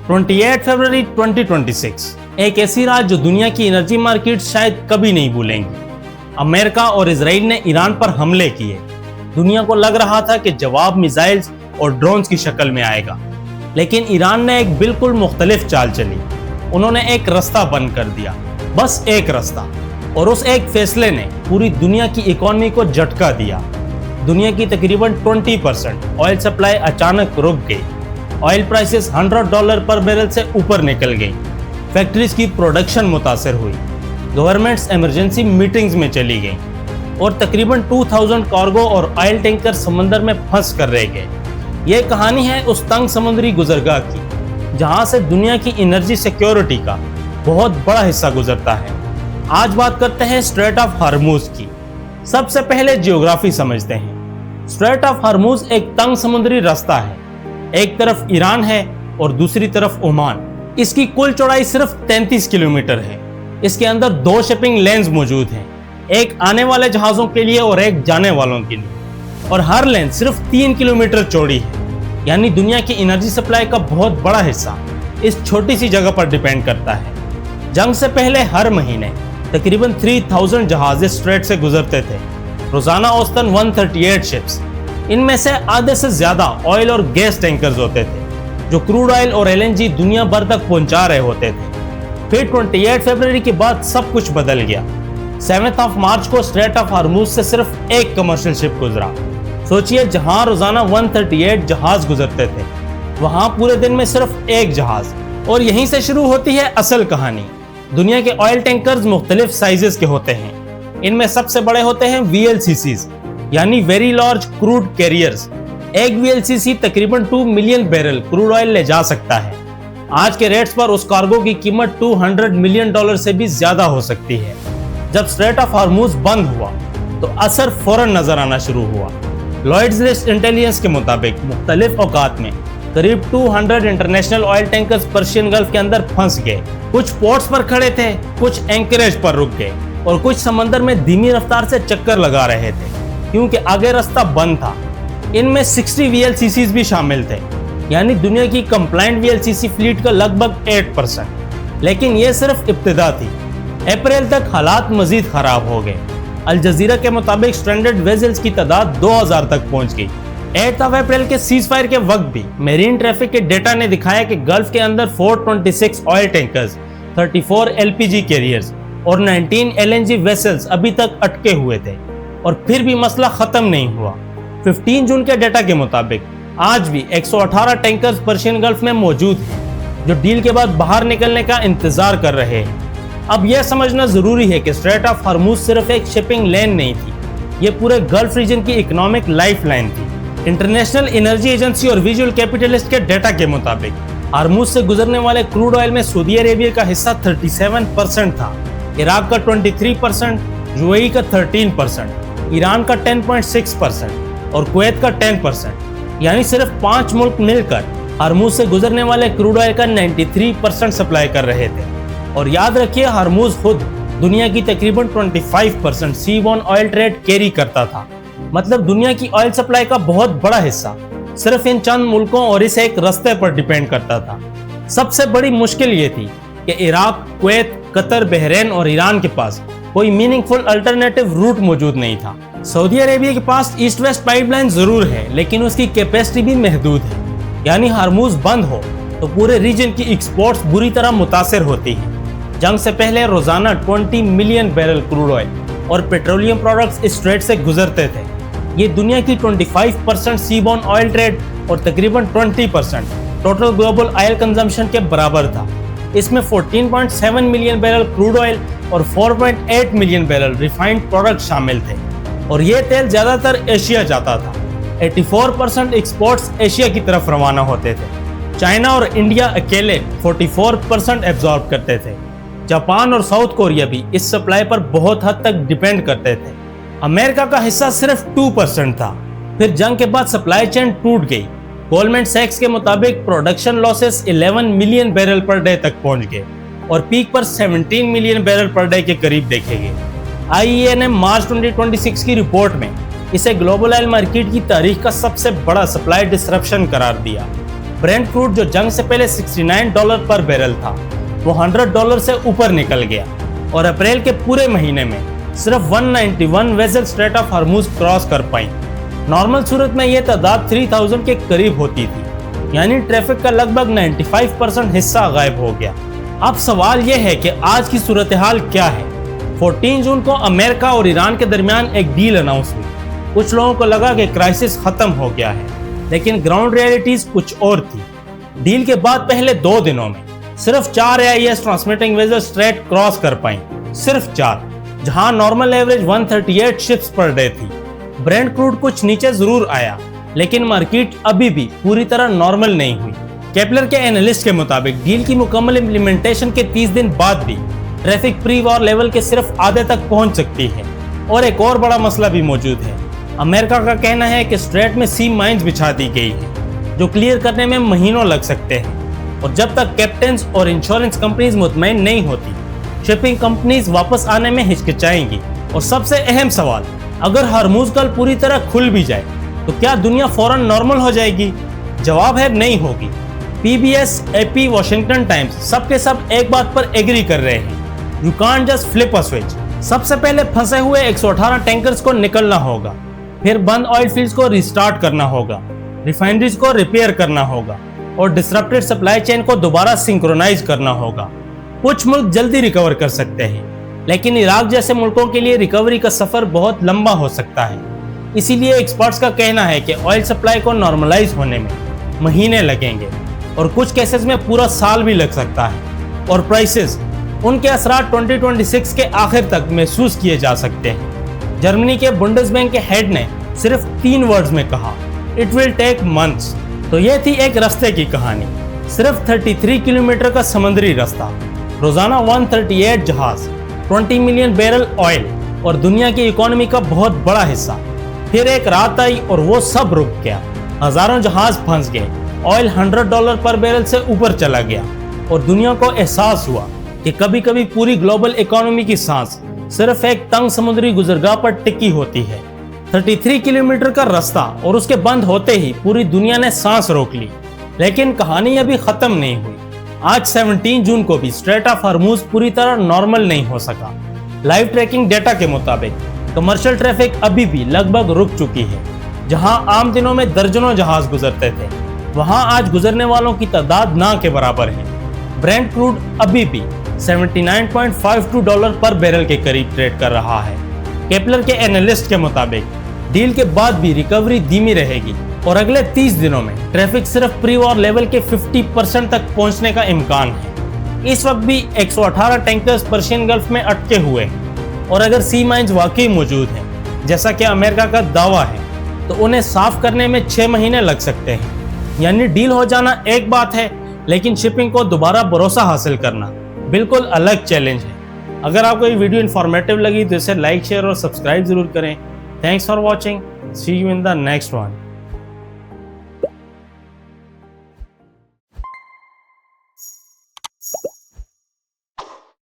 28 फरवरी 2026 एक ऐसी रात जो दुनिया की एनर्जी मार्केट शायद कभी नहीं भूलेंगी। अमेरिका और इजराइल ने ईरान पर हमले किए। दुनिया को लग रहा था कि जवाब मिसाइल्स और ड्रोन्स की शक्ल में आएगा, लेकिन ईरान ने एक बिल्कुल मुख्तलिफ चाल चली। उन्होंने एक रास्ता बंद कर दिया, बस एक रास्ता, और उस एक फैसले ने पूरी दुनिया की इकोनॉमी को झटका दिया। दुनिया की तकरीबन 20% ऑयल सप्लाई अचानक रुक गई। ऑयल प्राइसेस $100 पर बैरल से ऊपर निकल गई। फैक्ट्रीज की प्रोडक्शन मुतासर हुई। गवर्नमेंट्स इमरजेंसी मीटिंग्स में चली गईं और तकरीबन 2000 कार्गो और ऑयल टैंकर समंदर में फंस कर रह गए। ये कहानी है उस तंग समुद्री गुजरगाह की जहां से दुनिया की एनर्जी सिक्योरिटी का बहुत बड़ा हिस्सा गुजरता है। आज बात करते हैं स्ट्रेट ऑफ हॉर्मूज की। सबसे पहले जियोग्राफी समझते हैं। स्ट्रेट ऑफ हॉर्मूज एक तंग समुद्री रास्ता है। एक तरफ ईरान है और दूसरी तरफ ओमान। इसकी कुल चौड़ाई सिर्फ 33 किलोमीटर है। इसके अंदर 2 शिपिंग लेन्स मौजूद हैं, एक आने वाले जहाजों के लिए और एक जाने वालों के लिए, और हर लेन सिर्फ 3 किलोमीटर चौड़ी है। यानी दुनिया की एनर्जी सप्लाई का बहुत बड़ा हिस्सा इस छोटी सी जगह पर डिपेंड करता है। जंग से पहले हर महीने तकरीबन 3000 जहाज इस स्ट्रेट से गुजरते थे। रोजाना औसतन 138 शिप्स, इनमें से आधे से ज्यादा ऑयल और गैस टैंकर्स होते थे जो क्रूड ऑयल और एलएनजी दुनिया भर तक पहुंचा रहे होते थे। फिर 28 फरवरी के बाद सब कुछ बदल गया। 7 मार्च को स्ट्रेट ऑफ हॉर्मूज से सिर्फ एक कमर्शियल शिप गुजरा। सोचिए, जहां रोजाना 138 जहाज गुजरते थे, वहां पूरे दिन में सिर्फ एक जहाज। और यहीं से शुरू होती है असल कहानी। दुनिया के ऑयल टैंकर्स मुख्तलिफ साइजेस के होते हैं। इनमें सबसे बड़े होते हैं VLCCs, यानी वेरी लार्ज क्रूड कैरियर्स। एक VLCC तकरीबन 2 मिलियन बैरल क्रूड ऑयल ले जा सकता है। आज के रेट्स पर उस कार्गो की कीमत $200 मिलियन से भी ज्यादा हो सकती है। जब स्ट्रेट ऑफ हॉर्मूज बंद हुआ तो असर फौरन नजर आना शुरू हुआ। लॉयड्स लिस्ट इंटेलिजेंस के मुताबिक मुख्तलिफ औकात में करीब 200 international oil tankers Persian gulf के अंदर फंस गए। कुछ पोर्ट्स पर खड़े थे, कुछ एंकरेज पर रुक गए और कुछ समंदर में धीमी रफ्तार से चक्कर लगा रहे थे क्योंकि आगे रास्ता बंद था। इनमें 60 VLCCs भी शामिल थे, यानी दुनिया की कंप्लाइंट VLCC फ्लीट का लगभग 8%। लेकिन ये सिर्फ इब्तिदा थी। अप्रैल तक हालात मजीद खराब हो गए। अल जजीरा के मुताबिक स्ट्रैंडेड वेजल्स की तादाद 2000 तक पहुंच गई। 8 अप्रैल के सीज फायर के वक्त भी मेरीन ट्रैफिक के डेटा ने दिखाया कि गल्फ के अंदर 426 ऑयल टैंकर्स, 34 LPG कैरियर्स और 19 LNG वेसल्स अभी तक अटके हुए थे और फिर भी मसला खत्म नहीं हुआ। 15 जून के डेटा के मुताबिक आज भी 118 टैंकर्स पर्शियन गल्फ में मौजूद हैं जो डील के बाद बाहर निकलने का इंतजार कर रहे हैं। अब यह समझना जरूरी है कि स्ट्रेट ऑफ हॉर्मूज सिर्फ एक शिपिंग लेन नहीं थी, ये पूरे गल्फ रीजन की इकोनॉमिक लाइफलाइन थी। इंटरनेशनल एनर्जी एजेंसी और विजुअल कैपिटलिस्ट के डेटा के मुताबिक हॉर्मूज से गुजरने वाले क्रूड ऑयल में सऊदी अरेबिया का हिस्सा 37% था, इराक का 23%, यूएई का 13%, ईरान का 10.6% और कुवैत का 10%। यानी सिर्फ 5 मुल्क मिलकर हॉर्मूज से गुजरने वाले क्रूड ऑयल का 93% सप्लाई कर रहे थे। और याद रखिए, हॉर्मूज खुद दुनिया की तकरीबन 25% सीबोर्न ऑयल ट्रेड कैरी करता था। मतलब दुनिया की ऑयल सप्लाई का बहुत बड़ा हिस्सा सिर्फ इन चंद मुल्कों और इस एक रास्ते पर डिपेंड करता था। सबसे बड़ी मुश्किल ये थी कि इराक, कुवैत, कतर, बहरीन और ईरान के पास कोई मीनिंगफुल अल्टरनेटिव रूट मौजूद नहीं था। सऊदी अरेबिया के पास ईस्ट वेस्ट पाइपलाइन जरूर है, लेकिन उसकी कैपेसिटी भी महदूद है। यानी हॉर्मूज बंद हो तो पूरे रीजन की एक्सपोर्ट्स बुरी तरह मुतासर होती हैं। जंग से पहले रोजाना 20 मिलियन बैरल क्रूड ऑयल और पेट्रोलियम प्रोडक्ट्स इस स्ट्रेट से गुजरते थे। ये दुनिया की 25% सीबोर्न ऑयल ट्रेड और तकरीबन 20% टोटल ग्लोबल ऑयल कंजम्पशन के बराबर था। इसमें 14.7 मिलियन बैरल क्रूड ऑयल और 4.8 मिलियन बैरल रिफाइंड प्रोडक्ट शामिल थे और ये तेल ज्यादातर एशिया जाता था। 84% एक्सपोर्ट्स एशिया की तरफ रवाना होते थे। चाइना और इंडिया अकेले 44% एब्जॉर्ब करते थे। जापान और साउथ कोरिया भी इस सप्लाई पर बहुत हद तक डिपेंड करते थे। अमेरिका का हिस्सा सिर्फ 2% था। फिर जंग के बाद सप्लाई चेन टूट गई। गोल्डमैन सैक्स के मुताबिक production losses 11 million barrel per day तक पहुंच गए और पीक पर 17 मिलियन बैरल पर डे के करीब देखे गए। IEA ने मार्च 2026 की रिपोर्ट में इसे ग्लोबल ऑयल मार्केट की तारीख का सबसे बड़ा सप्लाई डिसरप्शन करार दिया। ब्रेंट क्रूड जो जंग से पहले $69 पर बैरल था वो $100 से ऊपर निकल गया और अप्रैल के पूरे महीने में सिर्फ 191 vessel straight of Hormuz cross कर पाई। नॉर्मल सूरत में यह तादाद 3000 के करीब होती थी, यानी ट्रैफिक का लगभग 95% हिस्सा गायब हो गया। अब सवाल यह है कि आज की सूरत हाल क्या है। 14 जून को अमेरिका और ईरान के दरमियान एक डील अनाउंस हुई। कुछ लोगों को लगा कि क्राइसिस खत्म हो गया है, लेकिन ग्राउंड रियलिटीज कुछ और थी। डील के बाद पहले 2 दिनों में सिर्फ 4 AIS transmitting vessel straight cross कर पाई, सिर्फ 4, जहां normal average 138 ships per day थी। ब्रेंट क्रूड कुछ नीचे जरूर आया, लेकिन मार्केट अभी भी पूरी तरह नॉर्मल नहीं हुई। केपलर के एनालिस्ट के मुताबिक डील की मुकम्मल इम्प्लीमेंटेशन के 30 दिन बाद भी ट्रैफिक प्री वॉर लेवल के सिर्फ आधे तक पहुंच सकती है। और एक और बड़ा मसला भी मौजूद है। अमेरिका का कहना है कि स्ट्रेट में सी माइंस बिछा दी गई है, जो क्लियर करने में महीनों लग सकते हैं। और जब तक कैप्टन्स और इंश्योरेंस कंपनीज मुतमईन नहीं होती, शिपिंग कंपनीज वापस आने में हिचकिचाएंगी। और सबसे अहम सवाल, अगर हॉर्मुज कल पूरी तरह खुल भी जाए तो क्या दुनिया फौरन नॉर्मल हो जाएगी? जवाब है नहीं होगी। PBS, AP, वॉशिंगटन टाइम्स सबके सब एक बात पर एग्री कर रहे हैं, you can't just flip a switch. सबसे पहले फंसे हुए 118 टैंकर्स को निकलना होगा, फिर बंद ऑयल फील्ड्स को रिस्टार्ट करना होगा, रिफाइनरीज को रिपेयर करना होगा और डिसरप्टेड सप्लाई चेन को दोबारा सिंक्रोनाइज करना होगा। कुछ मुल्क जल्दी रिकवर कर सकते हैं, लेकिन इराक जैसे मुल्कों के लिए रिकवरी का सफर बहुत लंबा हो सकता है। इसीलिए एक्सपर्ट्स का कहना है कि ऑयल सप्लाई को नॉर्मलाइज होने में महीने लगेंगे और कुछ केसेस में पूरा साल भी लग सकता है। और प्राइसेस, उनके असरात 2026 के आखिर तक महसूस किए जा सकते हैं। जर्मनी के बुंडेसबैंक के हेड ने सिर्फ 3 वर्ड्स में कहा, इट विल टेक मंथ्स। तो यह थी एक रास्ते की कहानी, सिर्फ 33 किलोमीटर का समुद्री रास्ता, रोजाना 138 जहाज, 20 मिलियन बैरल ऑयल और दुनिया की इकोनॉमी का बहुत बड़ा हिस्सा। फिर एक रात आई और वो सब रुक गया। हजारों जहाज फंस गए, ऑयल $100 पर बैरल से ऊपर चला गया और दुनिया को एहसास हुआ कि कभी कभी पूरी ग्लोबल इकोनॉमी की सांस सिर्फ एक तंग समुद्री गुजरगाह पर टिकी होती है। 33 किलोमीटर का रास्ता और उसके बंद होते ही पूरी दुनिया ने सांस रोक ली। लेकिन कहानी अभी खत्म नहीं हुई। आज 17 जून को भी स्ट्रेट ऑफ हॉर्मुज पूरी तरह नॉर्मल नहीं हो सका। लाइव ट्रैकिंग डेटा के मुताबिक कमर्शियल ट्रैफिक अभी भी लगभग रुक चुकी है। जहां आम दिनों में दर्जनों जहाज गुजरते थे, वहां आज गुजरने वालों की तादाद ना के बराबर है। ब्रेंट क्रूड अभी भी $79.52 पर बैरल के करीब ट्रेड कर रहा है। केपलर के एनालिस्ट के मुताबिक डील के बाद भी रिकवरी धीमी रहेगी और अगले 30 दिनों में ट्रैफिक सिर्फ प्री वॉर लेवल के 50% तक पहुंचने का इम्कान है। इस वक्त भी 118 टैंकर्स पर्शियन गल्फ में अटके हुए हैं और अगर सी माइंस वाकई मौजूद हैं, जैसा कि अमेरिका का दावा है, तो उन्हें साफ करने में 6 महीने लग सकते हैं। यानी डील हो जाना एक बात है, लेकिन शिपिंग को दोबारा भरोसा हासिल करना बिल्कुल अलग चैलेंज है। अगर आपको ये वीडियो इन्फॉर्मेटिव लगी तो इसे लाइक, शेयर और सब्सक्राइब जरूर करें। Thanks for watching, see you in the next one.